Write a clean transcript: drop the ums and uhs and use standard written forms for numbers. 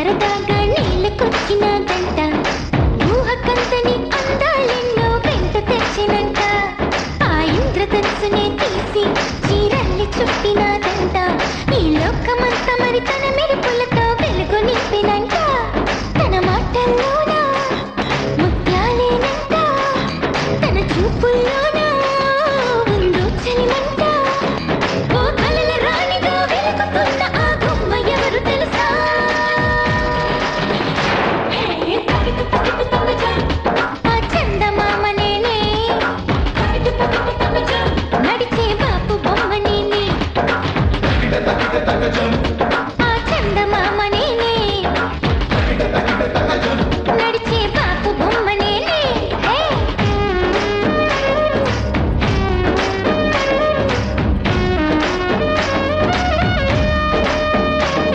సరదాగా నీళ్ళకొచ్చినాదంట ఊహకందని అందాలెన్నో వెంట తెచ్చినంట ఆ ఇంద్రధనుసునే తీసి చీరల్ని చుట్టినాదంట ఈ లోకమంతా మరి తన మెరుపులతో వెలుగు నింపినంట